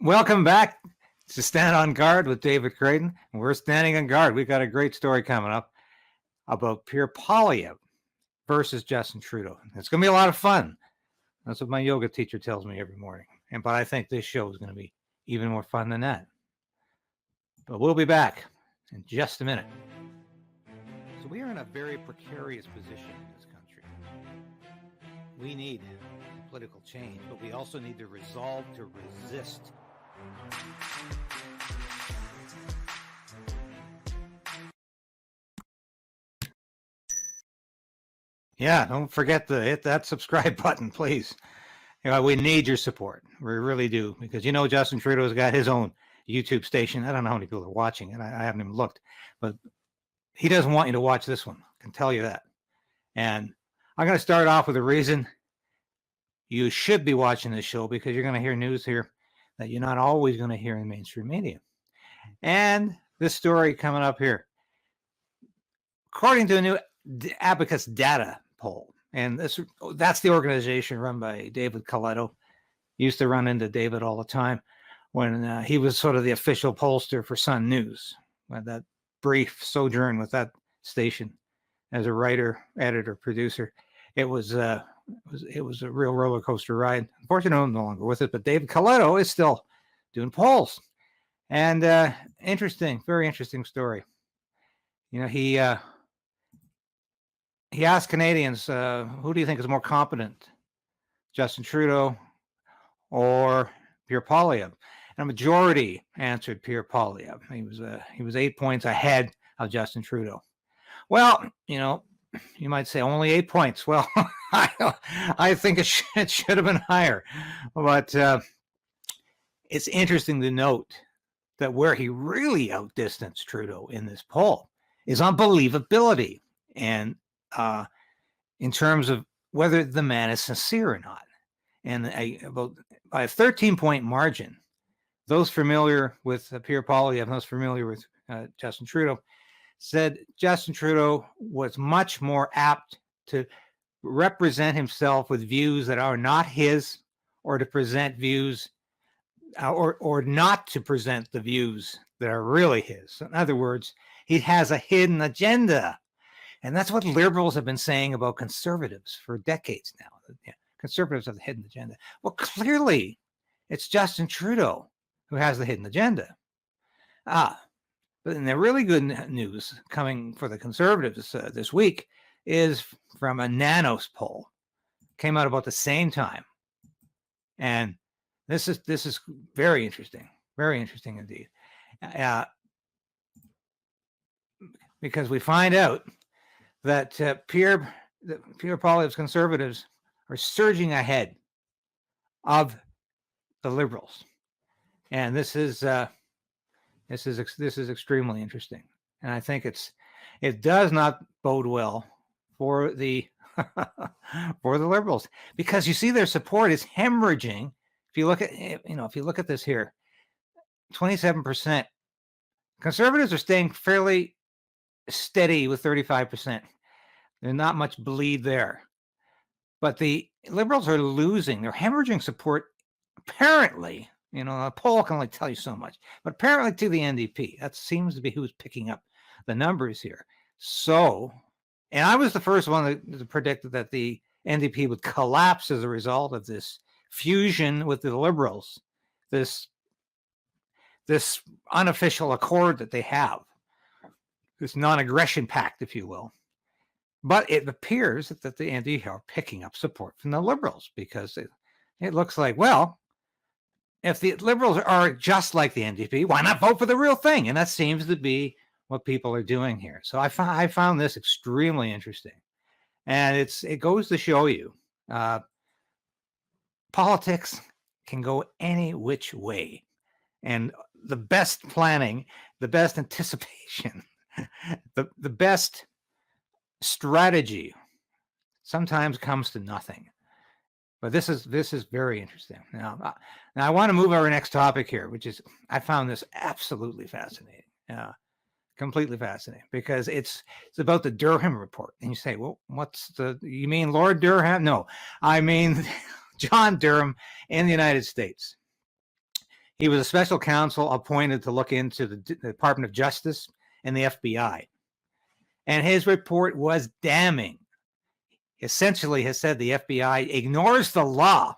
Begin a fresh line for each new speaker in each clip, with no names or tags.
Welcome back to Stand on Guard with David Krayden. We're standing on guard. We've got a great story coming up about Pierre Poilievre versus Justin Trudeau. It's going to be a lot of fun. That's what my yoga teacher tells me every morning. But I think this show is going to be even more fun than that. But we'll be back in just a minute. So we are in a very precarious position in this country. We need political change, but we also need the resolve to resist. Yeah, don't forget to hit that subscribe button, please. We need your support. We really do, because Justin Trudeau's got his own YouTube station. I don't know how many people are watching it. I haven't even looked, but he doesn't want you to watch this one. I can tell you that. And I'm going to start off with a reason you should be watching this show, because you're going to hear news here that you're not always going to hear in mainstream media. And this story coming up here, according to a new Abacus data poll, and that's the organization run by David Coletto. Used to run into David all the time when he was sort of the official pollster for Sun News. That brief sojourn with that station as a writer, editor, producer, it was a real roller coaster ride. Unfortunately, I'm no longer with it, but David Coletto is still doing polls. And very interesting story. He asked Canadians, who do you think is more competent, Justin Trudeau or Pierre Poilievre? And a majority answered Pierre Poilievre. He was 8 points ahead of Justin Trudeau. Well, you might say only 8 points. Well, I think it should have been higher. But it's interesting to note that where he really outdistanced Trudeau in this poll is on believability and in terms of whether the man is sincere or not. And by a 13-point margin, those familiar with Pierre Poilievre and those familiar with Justin Trudeau said Justin Trudeau was much more apt to represent himself with views that are not his, or to present views or not to present the views that are really his. In other words, he has a hidden agenda. And that's what liberals have been saying about conservatives for decades now. Conservatives have a hidden agenda. Well, clearly, it's Justin Trudeau who has the hidden agenda. But the really good news coming for the conservatives this week is from a Nanos poll. Came out about the same time. And this is very interesting indeed. Because we find out that Pierre Poilievre's conservatives are surging ahead of the liberals, and this is extremely interesting. And I think it does not bode well for the for the liberals, because you see their support is hemorrhaging. If you look at this here, 27%. Conservatives are staying fairly steady with 35%. There's not much bleed there. But the liberals are losing. They're hemorrhaging support, apparently. A poll can only tell you so much. But apparently to the NDP. That seems to be who's picking up the numbers here. So, and I was the first one to predict that the NDP would collapse as a result of this fusion with the liberals, this unofficial accord that they have, this non-aggression pact, if you will. But it appears that the NDP are picking up support from the liberals, because it looks like, well, if the liberals are just like the NDP, why not vote for the real thing? And that seems to be what people are doing here. So I found this extremely interesting. And it goes to show you politics can go any which way. And the best planning, the best anticipation, the best strategy sometimes comes to nothing. But this is very interesting. Now I want to move our next topic here, which is, I found this absolutely fascinating, completely fascinating, because it's about the Durham Report. And you say, well, you mean Lord Durham? No, I mean John Durham in the United States. He was a special counsel appointed to look into the Department of Justice and the FBI. And his report was damning. Essentially has said the FBI ignores the law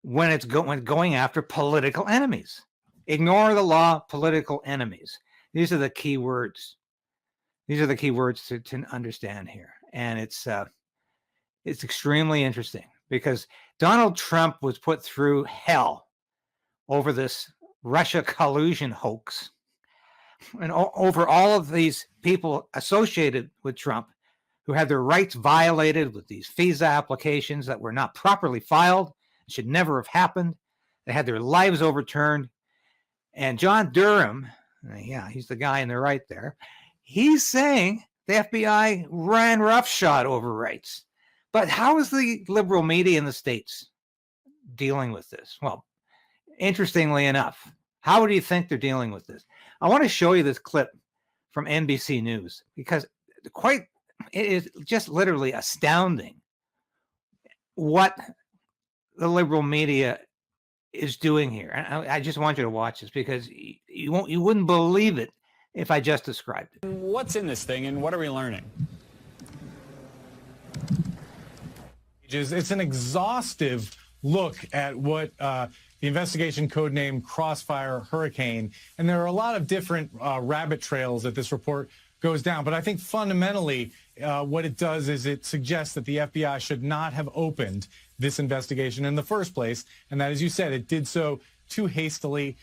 when it's going after political enemies. Ignore the law, political enemies. These are the key words. These are the key words to understand here. And it's extremely interesting because Donald Trump was put through hell over this Russia collusion hoax and over all of these people associated with Trump who had their rights violated with these visa applications that were not properly filed, should never have happened. They had their lives overturned. And John Durham, yeah, he's the guy in the right there, he's saying the FBI ran roughshod over rights. But how is the liberal media in the States dealing with this? Well, interestingly enough, how do you think they're dealing with this? I want to show you this clip from NBC News because it is just literally astounding what the liberal media is doing here. And I just want you to watch this because you wouldn't believe it if I just described it.
What's in this thing and what are we learning?
It's an exhaustive look at what the investigation codenamed Crossfire Hurricane. And there are a lot of different rabbit trails that this report goes down. But I think fundamentally what it does is it suggests that the FBI should not have opened this investigation in the first place. And that, as you said, it did so too hastily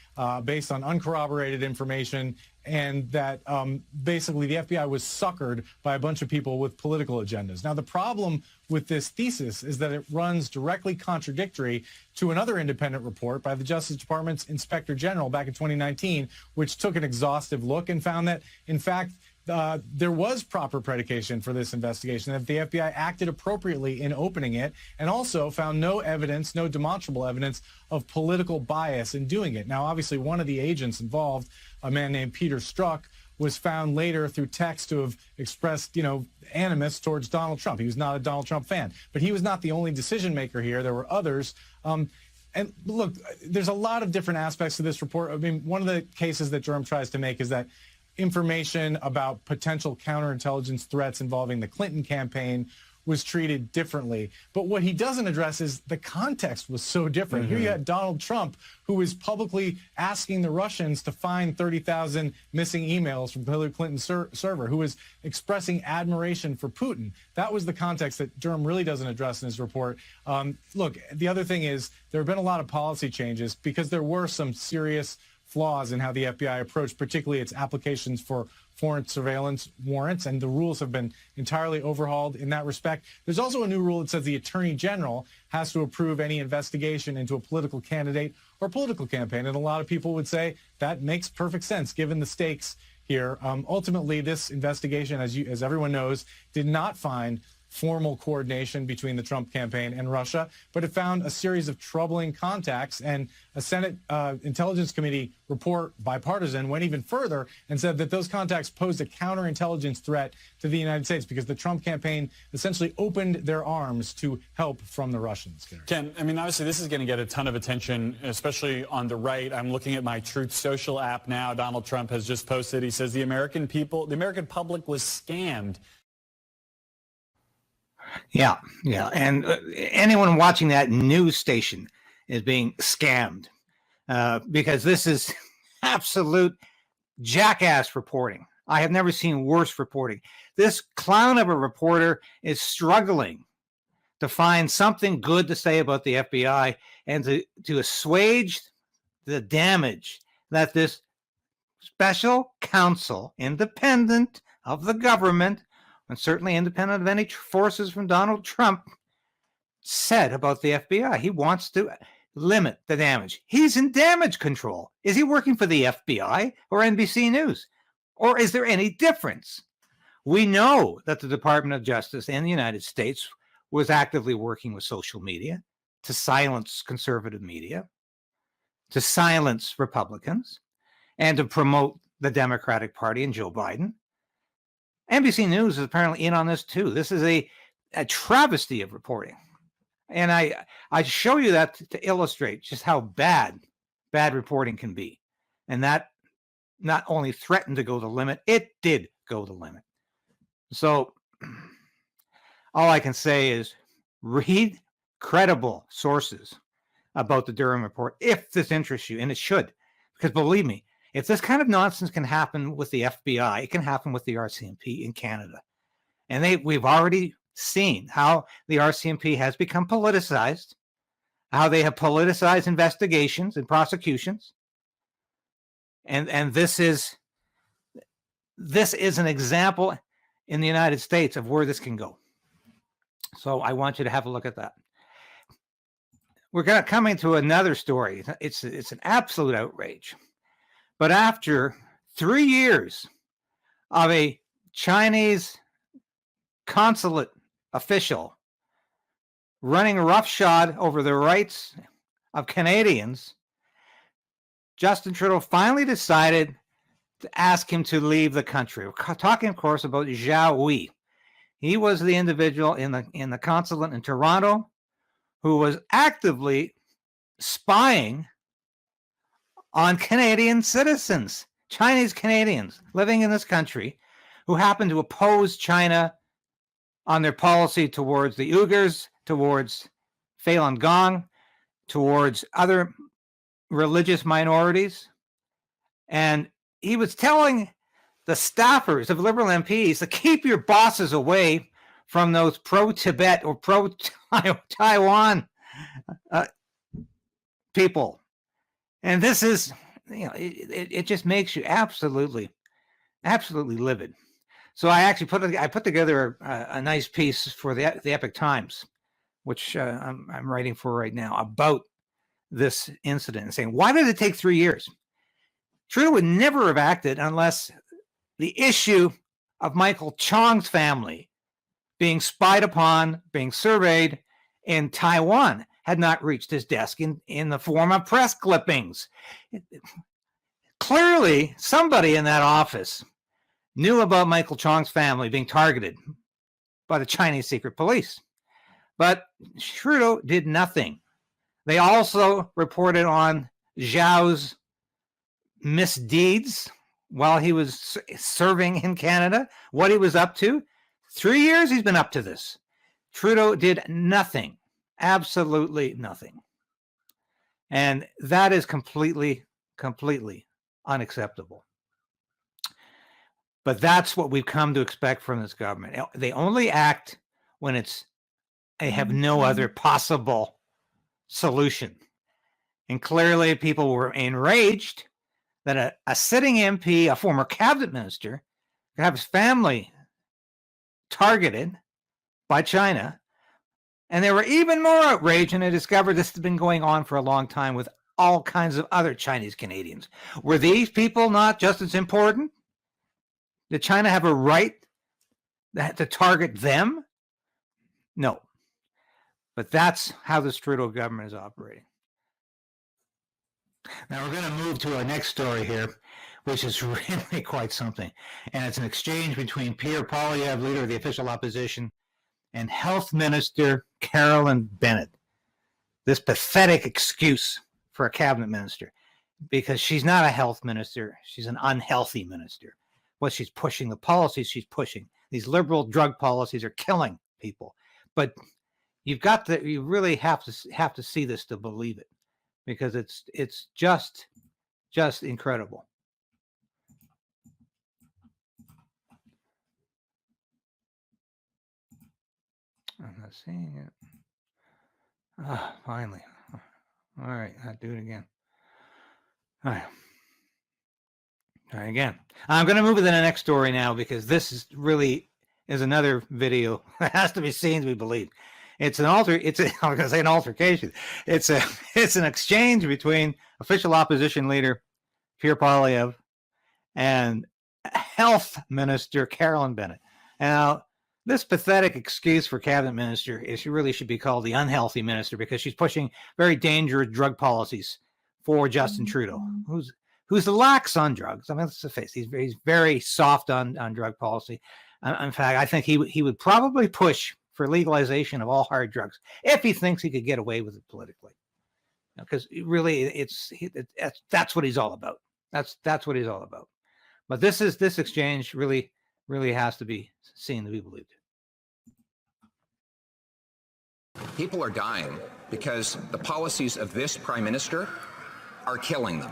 based on uncorroborated information, and that basically the FBI was suckered by a bunch of people with political agendas. Now, the problem with this thesis is that it runs directly contradictory to another independent report by the Justice Department's Inspector General back in 2019, which took an exhaustive look and found that, in fact, there was proper predication for this investigation, that the FBI acted appropriately in opening it, and also found no evidence, no demonstrable evidence of political bias in doing it. Now, obviously, one of the agents involved, a man named Peter Strzok, was found later through text to have expressed, animus towards Donald Trump. He was not a Donald Trump fan, but he was not the only decision maker here. There were others. And look, there's a lot of different aspects to this report. I mean, one of the cases that Durham tries to make is that information about potential counterintelligence threats involving the Clinton campaign was treated differently. But what he doesn't address is the context was so different. Here you had Donald Trump, who was publicly asking the Russians to find 30,000 missing emails from Hillary Clinton's server, who was expressing admiration for Putin. That was the context that Durham really doesn't address in his report. Look, the other thing is there have been a lot of policy changes because there were some serious flaws in how the FBI approached, particularly its applications for foreign surveillance warrants, and the rules have been entirely overhauled in that respect. There's also a new rule that says the Attorney General has to approve any investigation into a political candidate or political campaign, and a lot of people would say that makes perfect sense given the stakes here. Ultimately, this investigation, as everyone knows, did not find formal coordination between the Trump campaign and Russia, but it found a series of troubling contacts, and a Senate Intelligence Committee report, bipartisan, went even further and said that those contacts posed a counterintelligence threat to the United States because the Trump campaign essentially opened their arms to help from the Russians.
Ken, I mean, obviously this is going to get a ton of attention, especially on the right. I'm looking at my Truth Social app now. Donald Trump has just posted, he says the American public was scammed.
Yeah. And anyone watching that news station is being scammed because this is absolute jackass reporting. I have never seen worse reporting. This clown of a reporter is struggling to find something good to say about the FBI and to assuage the damage that this special counsel, independent of the government, and certainly independent of any forces from Donald Trump, said about the FBI. He wants to limit the damage. He's in damage control. Is he working for the FBI or NBC News? Or is there any difference? We know that the Department of Justice in the United States was actively working with social media to silence conservative media, to silence Republicans, and to promote the Democratic Party and Joe Biden. NBC News is apparently in on this too. This is a travesty of reporting. And I show you that to illustrate just how bad bad reporting can be. And that not only threatened to go the limit, it did go the limit. So all I can say is read credible sources about the Durham Report if this interests you, and it should, because believe me, if this kind of nonsense can happen with the FBI, it can happen with the RCMP in Canada. And we've already seen how the RCMP has become politicized, how they have politicized investigations and prosecutions. And this is an example in the United States of where this can go. So I want you to have a look at that. We're coming to another story. It's an absolute outrage. But after 3 years of a Chinese consulate official running roughshod over the rights of Canadians, Justin Trudeau finally decided to ask him to leave the country. We're talking, of course, about Zhao Wei. He was the individual in the consulate in Toronto who was actively spying on Canadian citizens, Chinese Canadians living in this country who happened to oppose China on their policy towards the Uyghurs, towards Falun Gong, towards other religious minorities. And he was telling the staffers of Liberal MPs to keep your bosses away from those pro-Tibet or pro-Taiwan people. And this is, it just makes you absolutely livid. So I actually put together a nice piece for the Epic Times, which I'm writing for right now, about this incident and saying, why did it take 3 years? Trudeau would never have acted unless the issue of Michael Chong's family being spied upon, being surveyed in Taiwan had not reached his desk in the form of press clippings. Clearly, somebody in that office knew about Michael Chong's family being targeted by the Chinese secret police. But Trudeau did nothing. They also reported on Zhao's misdeeds while he was serving in Canada, what he was up to. 3 years he's been up to this. Trudeau did nothing, absolutely nothing. And that is completely unacceptable. But that's what we've come to expect from this government. They only act when they have no other possible solution. And clearly people were enraged that a sitting MP, a former cabinet minister, could have his family targeted by China. And they were even more outraged when they discovered this has been going on for a long time with all kinds of other Chinese Canadians. Were these people not just as important? Did China have a right to target them? No. But that's how this Trudeau government is operating. Now we're going to move to our next story here, which is really quite something. And it's an exchange between Pierre Poilievre, leader of the official opposition, and Health Minister Carolyn Bennett. This pathetic excuse for a cabinet minister, because she's not a health minister. She's an unhealthy minister. What she's pushing, the policies she's pushing, these liberal drug policies are killing people. But you really have to see this to believe it, because it's just incredible. I'm not seeing it. Finally. All right, I'll do it again. All right. All right, again. I'm going to move to the next story now, because this is another video that has to be seen to be believed. It's an altercation. It's an exchange between official opposition leader Pierre Poilievre and Health Minister Carolyn Bennett. Now, this pathetic excuse for cabinet minister is she really should be called the unhealthy minister, because she's pushing very dangerous drug policies for Justin Trudeau, who's lax on drugs. I mean, let's face it, he's very soft on drug policy. In fact, I think he would probably push for legalization of all hard drugs if he thinks he could get away with it politically. because really that's what he's all about. That's what he's all about. But this exchange really has to be seen to be believed.
People are dying because the policies of this prime minister are killing them.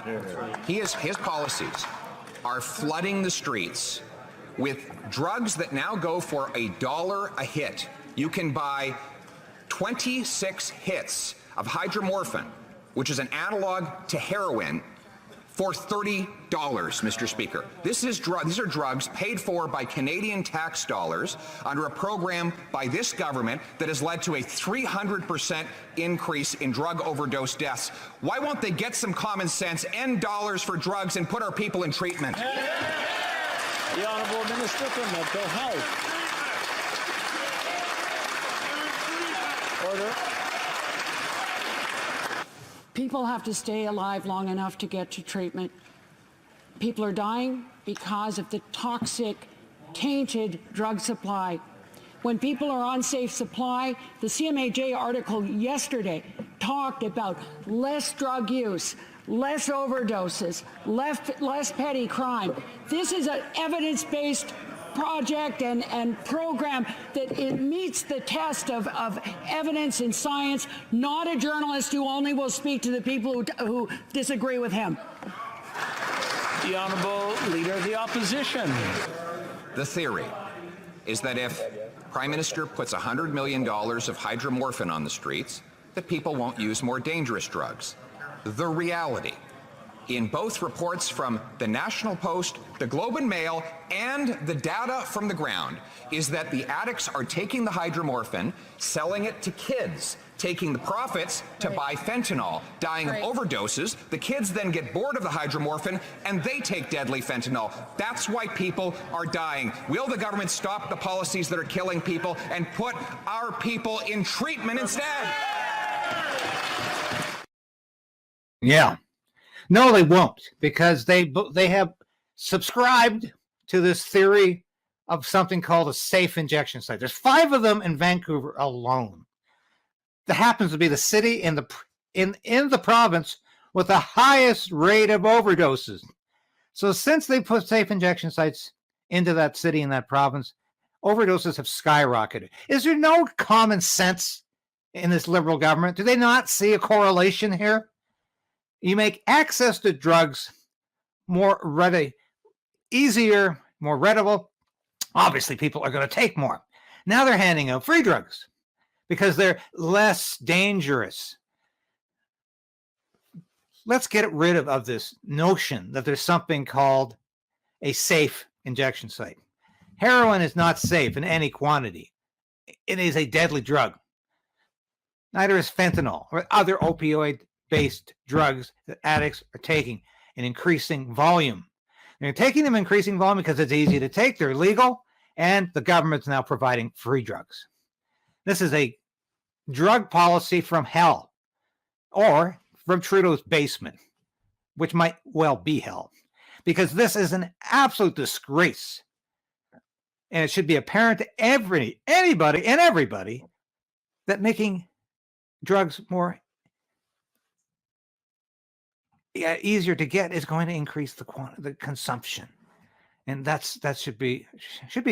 His policies are flooding the streets with drugs that now go for $1 a hit. You can buy 26 hits of hydromorphine, which is an analog to heroin, for $30, Mr. Speaker. These are drugs paid for by Canadian tax dollars under a program by this government that has led to a 300% increase in drug overdose deaths. Why won't they get some common sense, end dollars for drugs, and put our people in treatment?
The Honourable Minister for Mental Health. Order.
People have to stay alive long enough to get to treatment. People are dying because of the toxic, tainted drug supply. When people are on safe supply, the CMAJ article yesterday talked about less drug use, less overdoses, less petty crime. This is an evidence-based project and program that it meets the test of evidence and science, not a journalist who only will speak to the people who disagree with him.
The Honourable Leader of the Opposition.
The theory is that if Prime Minister puts $100 million of hydromorphine on the streets, that people won't use more dangerous drugs. The reality, in both reports from the National Post, the Globe and Mail, and the data from the ground, is that the addicts are taking the hydromorphine, selling it to kids, taking the profits to buy fentanyl, dying of overdoses. The kids then get bored of the hydromorphine, and they take deadly fentanyl. That's why people are dying. Will the government stop the policies that are killing people and put our people in treatment instead?
Yeah. No, they won't, because they have subscribed to this theory of something called a safe injection site. There's 5 of them in Vancouver alone. That happens to be the city in the province with the highest rate of overdoses. So since they put safe injection sites into that city in that province, overdoses have skyrocketed. Is there no common sense in this Liberal government? Do they not see a correlation here? You make access to drugs more ready, easier, more readable. Obviously, people are going to take more. Now they're handing out free drugs because they're less dangerous. Let's get rid of this notion that there's something called a safe injection site. Heroin is not safe in any quantity. It is a deadly drug. Neither is fentanyl or other opioid-based drugs that addicts are taking in increasing volume. They're taking them in increasing volume because it's easy to take. They're legal, and the government's now providing free drugs. This is a drug policy from hell, or from Trudeau's basement, which might well be hell, because this is an absolute disgrace. And it should be apparent to anybody and everybody that making drugs more easier to get is going to increase the consumption. And that should be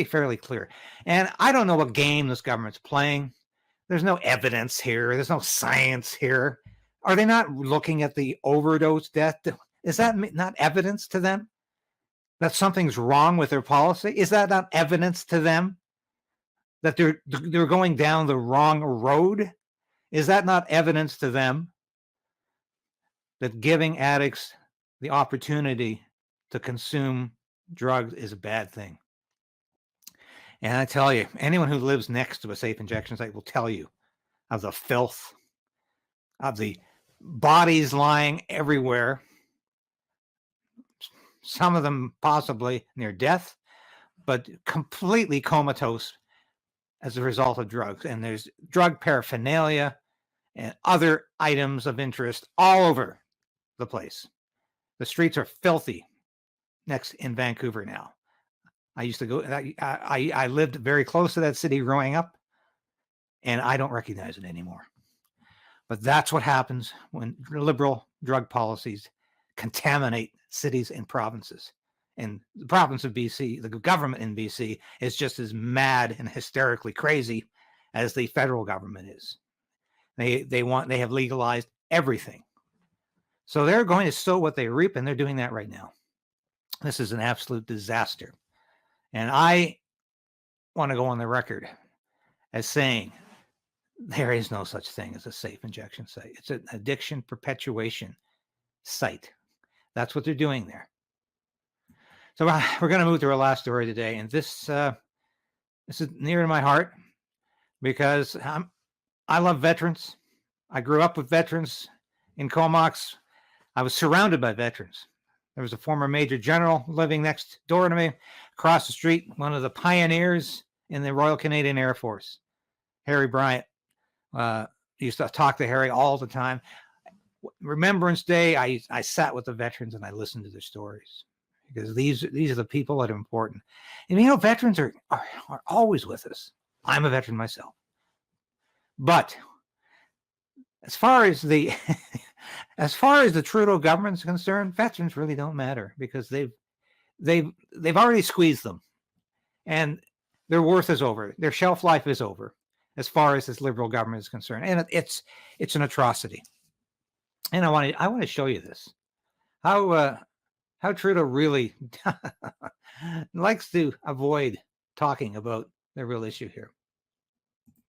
fairly clear. And I don't know what game this government's playing. There's no evidence here. There's no science here. Are they not looking at the overdose death? Is that not evidence to them that something's wrong with their policy? Is that not evidence to them that they're going down the wrong road? Is that not evidence to them that giving addicts the opportunity to consume drugs is a bad thing? And I tell you, anyone who lives next to a safe injection site will tell you of the filth, of the bodies lying everywhere, some of them possibly near death, but completely comatose as a result of drugs. And there's drug paraphernalia and other items of interest all over the place. The streets are filthy in Vancouver now. I used to go, I lived very close to that city growing up, and I don't recognize it anymore. But that's what happens when liberal drug policies contaminate cities and provinces. And the province of BC, the government in BC, is just as mad and hysterically crazy as the federal government is. They have legalized everything. So they're going to sow what they reap, and they're doing that right now. This is an absolute disaster. And I want to go on the record as saying there is no such thing as a safe injection site. It's an addiction perpetuation site. That's what they're doing there. So we're going to move to our last story today. And this is near to my heart because I love veterans. I grew up with veterans in Comox. I was surrounded by veterans. There was a former major general living next door to me, across the street, one of the pioneers in the Royal Canadian Air Force, Harry Bryant. Used to talk to Harry all the time. Remembrance Day, I sat with the veterans and I listened to their stories because these are the people that are important. And you know, veterans are always with us. I'm a veteran myself. But as far as the Trudeau government is concerned, veterans really don't matter because they've already squeezed them, and their worth is over. Their shelf life is over, as far as this liberal government is concerned, and it's an atrocity. And I want to show you this, how Trudeau really likes to avoid talking about the real issue here.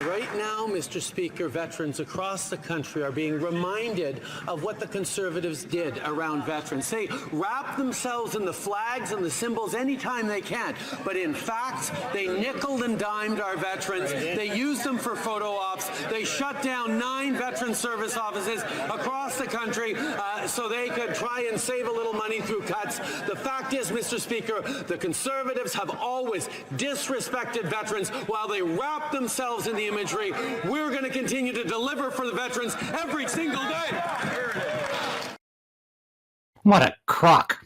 Right now, Mr. Speaker, veterans across the country are being reminded of what the Conservatives did around veterans. They wrap themselves in the flags and the symbols anytime they can, but in fact, they nickeled and dimed our veterans. They used them for photo ops. They shut down 9 veteran service offices across the country so they could try and save a little money through cuts. The fact is, Mr. Speaker, the Conservatives have always disrespected veterans while they wrap themselves in the imagery. We're going to continue to deliver for the veterans every single day.
What a crock.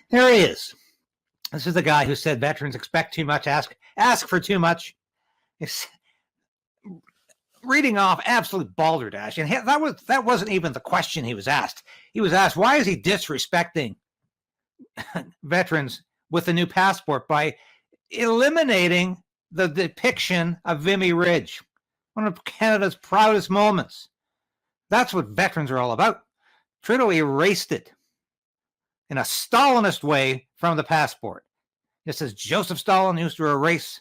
There he is. This is the guy who said veterans expect too much, ask for too much. It's reading off absolute balderdash. And that wasn't even the question he was asked. He was asked, why is he disrespecting veterans with the new passport by eliminating the depiction of Vimy Ridge, one of Canada's proudest moments. That's what veterans are all about. Trudeau erased it in a Stalinist way from the passport. Just as Joseph Stalin used to erase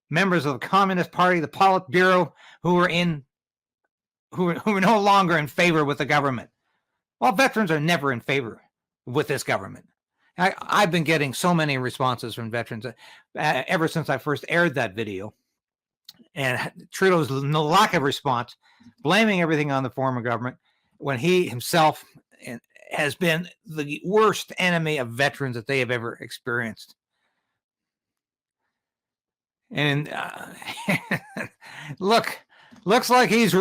members of the Communist Party, the Politburo, who were no longer in favor with the government. Well, veterans are never in favor with this government. I've been getting so many responses from veterans ever since I first aired that video. And Trudeau's lack of response, blaming everything on the former government, when he himself has been the worst enemy of veterans that they have ever experienced. And looks like he's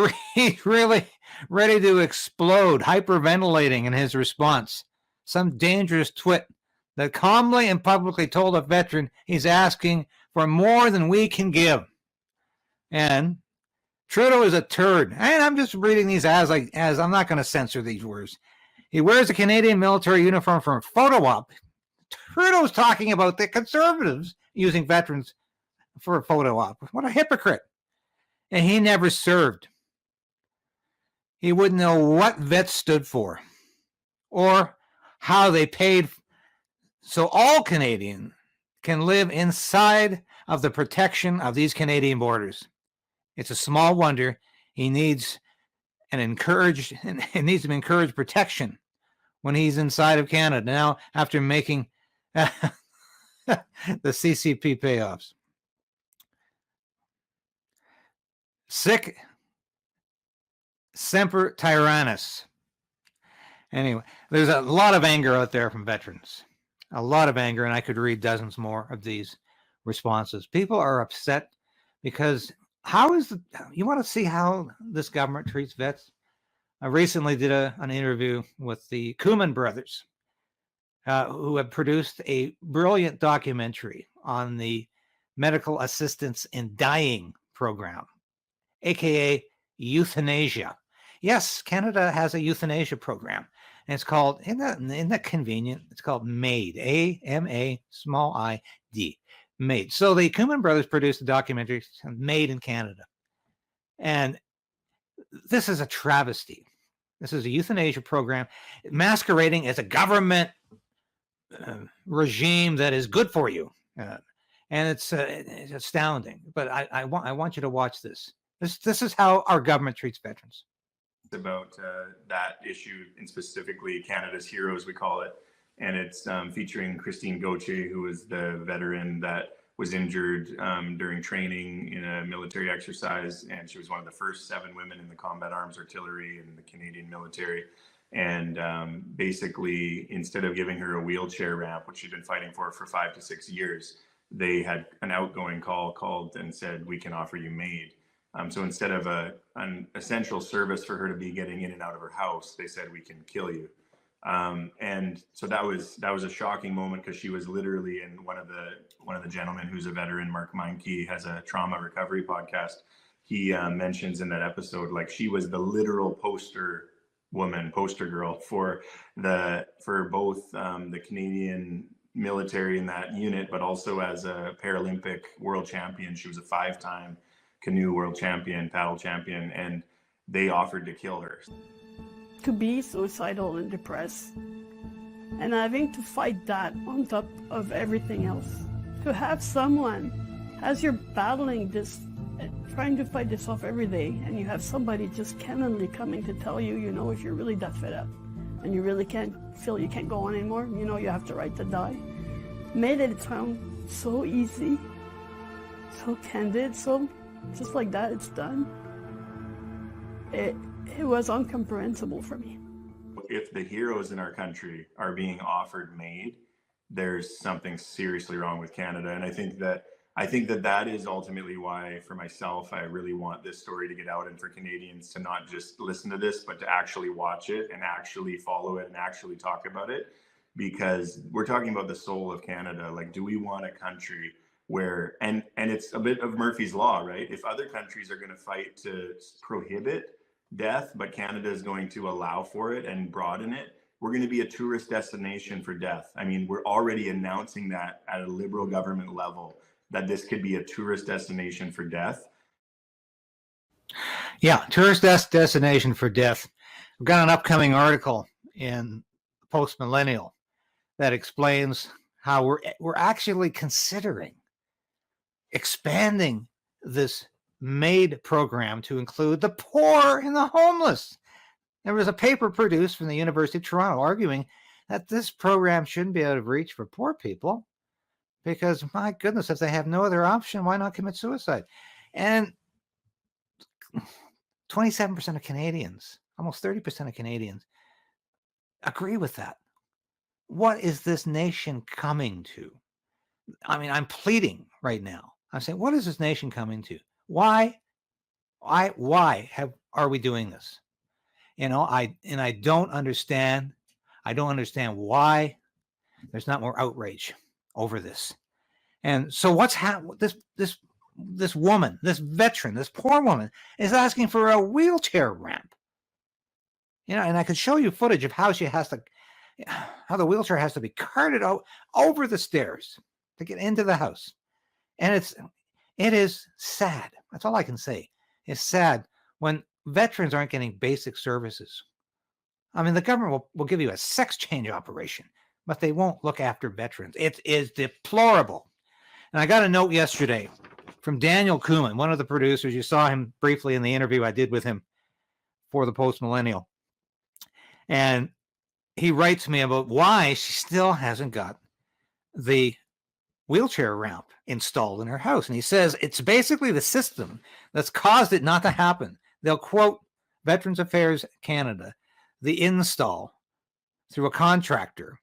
really ready to explode, hyperventilating in his response. Some dangerous twit that calmly and publicly told a veteran he's asking for more than we can give. And Trudeau is a turd. And I'm just reading these as I'm not going to censor these words. He wears a Canadian military uniform for a photo op. Trudeau's talking about the Conservatives using veterans for a photo op. What a hypocrite. And he never served. He wouldn't know what vets stood for or how they paid so all Canadians can live inside of the protection of these Canadian borders. It's a small wonder he needs to be encouraged protection when he's inside of Canada now after making the CCP payoffs. Sic semper tyrannis. Anyway, there's a lot of anger out there from veterans. A lot of anger, and I could read dozens more of these responses. People are upset because you want to see how this government treats vets? I recently did an interview with the Kooman Brothers, who have produced a brilliant documentary on the Medical Assistance in Dying program, aka euthanasia. Yes, Canada has a euthanasia program, and it's called, isn't that convenient? It's called MAiD, A-M-A, small I-D, MAiD. So the Kooman Brothers produced a documentary, MAiD in Canada. And this is a travesty. This is a euthanasia program masquerading as a government regime that is good for you. And it's astounding. But I want you to watch this. This is how our government treats veterans.
About that issue, and specifically Canada's Heroes, we call it. And it's featuring Christine Gauthier, who was the veteran that was injured during training in a military exercise. And she was one of the first 7 women in the combat arms artillery in the Canadian military. And basically, instead of giving her a wheelchair ramp, which she'd been fighting for 5 to 6 years, they had an outgoing call called and said, we can offer you MAiD. So instead of an essential service for her to be getting in and out of her house, they said, we can kill you. And so that was a shocking moment, because she was literally in one of the gentlemen who's a veteran, Mark Meinke, has a trauma recovery podcast. He mentions in that episode, like, she was the literal poster girl for both the Canadian military in that unit, but also as a Paralympic world champion. She was a 5-time canoe world champion, paddle champion, and they offered to kill her.
To be suicidal and depressed, and having to fight that on top of everything else. To have someone, as you're battling this, trying to fight this off every day, and you have somebody just cannonly coming to tell you, you know, if you're really that fed up, and you really feel you can't go on anymore, you know you have the right to die. Made it sound so easy, so candid, so just like that, it's done. It was incomprehensible for me.
If the heroes in our country are being offered MAiD, there's something seriously wrong with Canada. And I think that is ultimately why, for myself, I really want this story to get out, and for Canadians to not just listen to this, but to actually watch it and actually follow it and actually talk about it, because we're talking about the soul of Canada. Like, do we want a country where, and it's a bit of Murphy's Law, right? If other countries are going to fight to prohibit death, but Canada is going to allow for it and broaden it, we're going to be a tourist destination for death. I mean, we're already announcing that at a Liberal government level, that this could be a tourist destination for death.
Yeah, tourist destination for death. We've got an upcoming article in Post Millennial that explains how we're actually considering expanding this MAiD program to include the poor and the homeless. There was a paper produced from the University of Toronto arguing that this program shouldn't be out of reach for poor people, because, my goodness, if they have no other option, why not commit suicide? And 27% of Canadians, almost 30% of Canadians, agree with that. What is this nation coming to? I mean, I'm pleading right now. I'm saying, what is this nation coming to? Why are we doing this? You know, I don't understand. I don't understand why there's not more outrage over this. And so what's happened? This woman, this veteran, this poor woman is asking for a wheelchair ramp. You know, and I could show you footage of how how the wheelchair has to be carted over the stairs to get into the house. And it is sad. That's all I can say. It's sad when veterans aren't getting basic services. I mean, the government will give you a sex change operation, but they won't look after veterans. It is deplorable. And I got a note yesterday from Daniel Kooman, one of the producers. You saw him briefly in the interview I did with him for the Post Millennial. And he writes me about why she still hasn't got the wheelchair ramp installed in her house. And he says it's basically the system that's caused it not to happen. They'll quote Veterans Affairs Canada, the install through a contractor,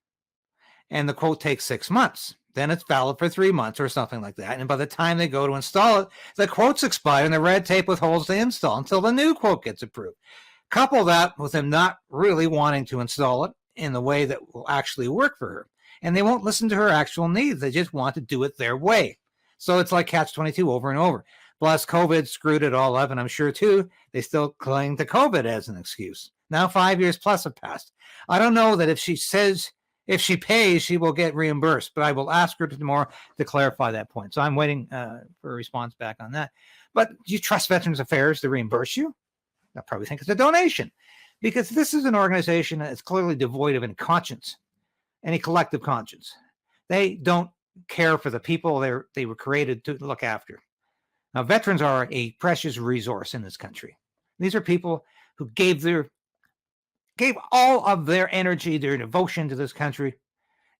and the quote takes 6 months. Then it's valid for 3 months or something like that. And by the time they go to install it, the quotes expire and the red tape withholds the install until the new quote gets approved. Couple that with them not really wanting to install it in the way that will actually work for her. And they won't listen to her actual needs. They just want to do it their way. So it's like catch-22 over and over. Plus, COVID screwed it all up, and I'm sure, too, they still cling to COVID as an excuse. Now 5 years plus have passed. I don't know that if she pays, she will get reimbursed, but I will ask her tomorrow to clarify that point. So I'm waiting for a response back on that. But do you trust Veterans Affairs to reimburse you? I probably think it's a donation, because this is an organization that's clearly devoid of any conscience, any collective conscience. They don't care for the people they were created to look after. Now, veterans are a precious resource in this country. These are people who gave all of their energy, their devotion to this country,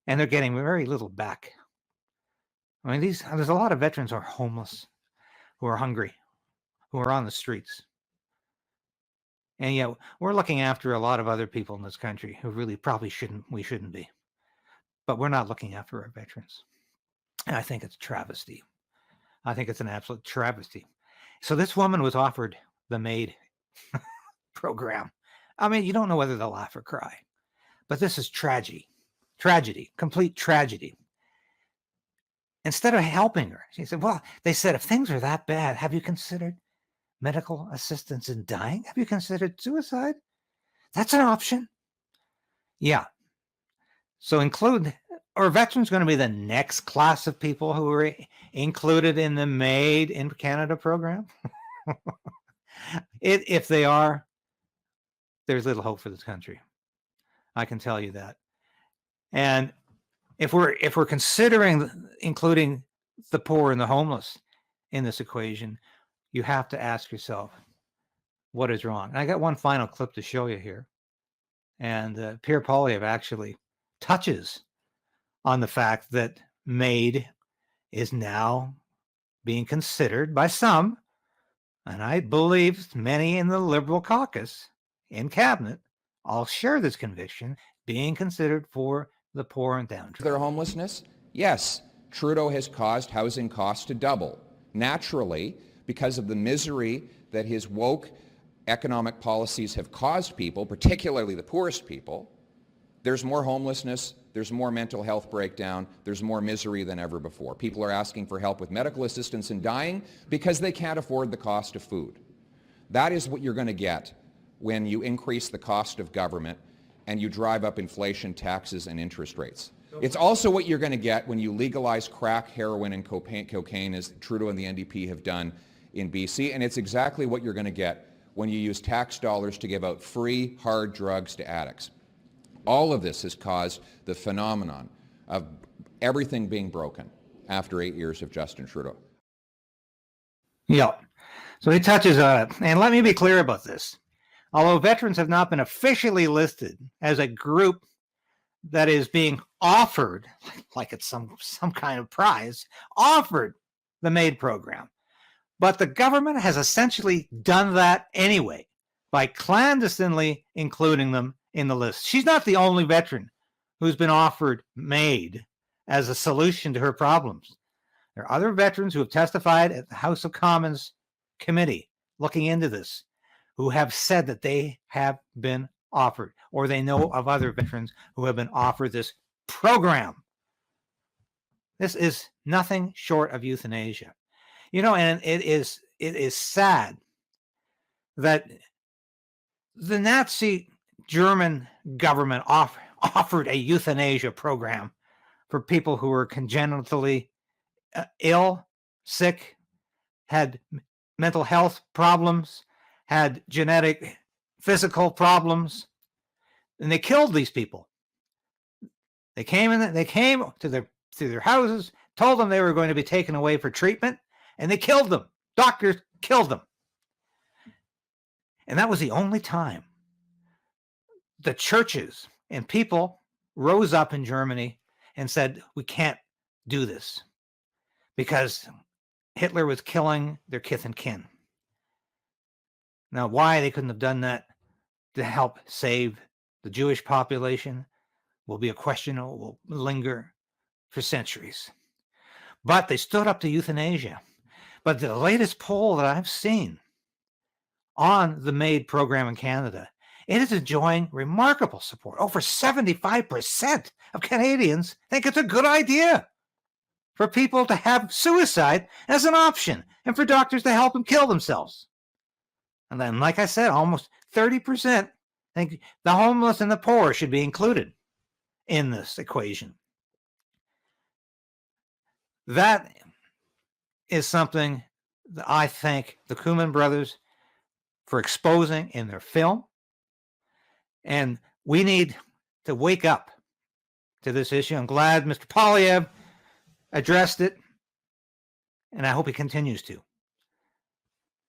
and they're getting very little back. I mean, there's a lot of veterans who are homeless, who are hungry, who are on the streets. And yet we're looking after a lot of other people in this country who really probably we shouldn't be. But we're not looking after our veterans. And I think it's a travesty. I think it's an absolute travesty. So this woman was offered the MAiD program. I mean, you don't know whether to laugh or cry. But this is tragedy, complete tragedy. Instead of helping her, she said, well, they said, if things are that bad, have you considered medical assistance in dying? Have you considered suicide? That's an option. Yeah. So are veterans going to be the next class of people who are included in the MAiD in Canada program? If they are, there's little hope for this country. I can tell you that. And if we're considering including the poor and the homeless in this equation, you have to ask yourself, what is wrong? And I got one final clip to show you here. And Pierre Poilievre actually touches on the fact that MAiD is now being considered by some, and I believe many in the Liberal caucus in cabinet all share this conviction, being considered for the poor and downtrodden.
Their homelessness? Yes, Trudeau has caused housing costs to double. Naturally, because of the misery that his woke economic policies have caused people, particularly the poorest people, there's more homelessness, there's more mental health breakdown, there's more misery than ever before. People are asking for help with medical assistance in dying because they can't afford the cost of food. That is what you're going to get when you increase the cost of government and you drive up inflation, taxes, and interest rates. It's also what you're going to get when you legalize crack, heroin, and cocaine, as Trudeau and the NDP have done in BC, and it's exactly what you're going to get when you use tax dollars to give out free, hard drugs to addicts. All of this has caused the phenomenon of everything being broken after 8 years of Justin Trudeau.
Yeah. So he touches on it. And let me be clear about this. Although veterans have not been officially listed as a group that is being offered, like it's some kind of prize, offered the MAiD program. But the government has essentially done that anyway by clandestinely including them in the list. She's not the only veteran who's been offered MAiD as a solution to her problems. There are other veterans who have testified at the House of Commons committee looking into this, who have said that they have been offered, or they know of other veterans who have been offered this program. This is nothing short of euthanasia. You know, and it is sad that the Nazi German government offered a euthanasia program for people who were congenitally ill, sick, had mental health problems, had genetic, physical problems, and they killed these people. They came to their houses, told them they were going to be taken away for treatment, and they killed them. Doctors killed them. And that was the only time the churches and people rose up in Germany and said, we can't do this because Hitler was killing their kith and kin. Now, why they couldn't have done that to help save the Jewish population will be a question that will linger for centuries. But they stood up to euthanasia. But the latest poll that I've seen on the MAiD program in Canada, it is enjoying remarkable support. Over 75% of Canadians think it's a good idea for people to have suicide as an option. and for doctors to help them kill themselves. And then, like I said, almost 30% think the homeless and the poor should be included in this equation. That is something that I thank the Kooman brothers for exposing in their film. And we need to wake up to this issue. I'm glad Mr. Poilievre addressed it, and I hope he continues to.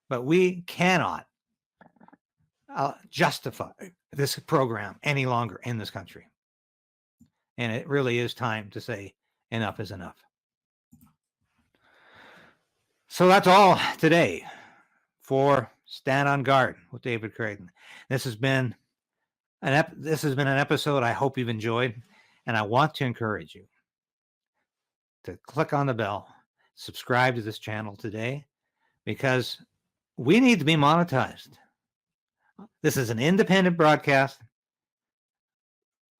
But we cannot justify this program any longer in this country. And it really is time to say enough is enough. So that's all today for Stand on Guard with David Krayden. This has been an episode I hope you've enjoyed, and I want to encourage you to click on the bell, subscribe to this channel today, because we need to be monetized. This is an independent broadcast.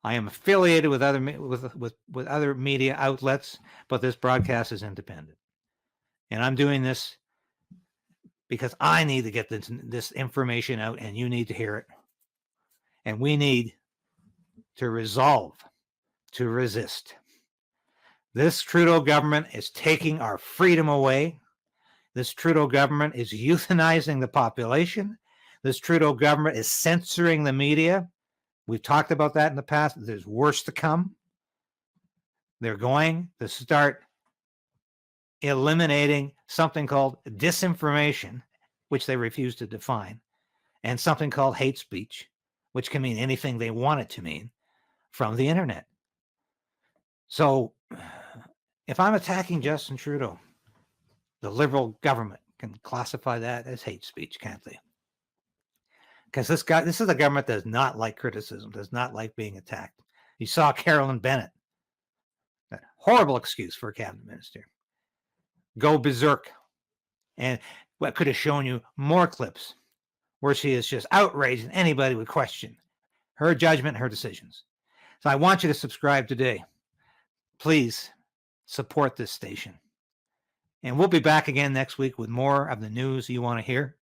I am affiliated with other media outlets, but this broadcast is independent. And I'm doing this because I need to get this information out, and you need to hear it. And we need to resolve to resist. This Trudeau government is taking our freedom away. This Trudeau government is euthanizing the population. This Trudeau government is censoring the media. We've talked about that in the past. There's worse to come. They're going to start eliminating something called disinformation, which they refuse to define, and something called hate speech, which can mean anything they want it to mean, from the internet. So if I'm attacking Justin Trudeau, the Liberal government can classify that as hate speech, can't they? Because this is a government that does not like criticism, does not like being attacked. You saw Carolyn Bennett, that horrible excuse for a cabinet minister, go berserk. And what could have shown you more clips where she is just outraged and anybody would question her judgment, her decisions. So I want you to subscribe today. Please support this station. And we'll be back again next week with more of the news you want to hear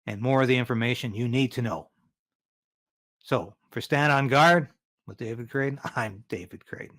and more of the information you need to know. So for Stand on Guard with David Krayden, I'm David Krayden.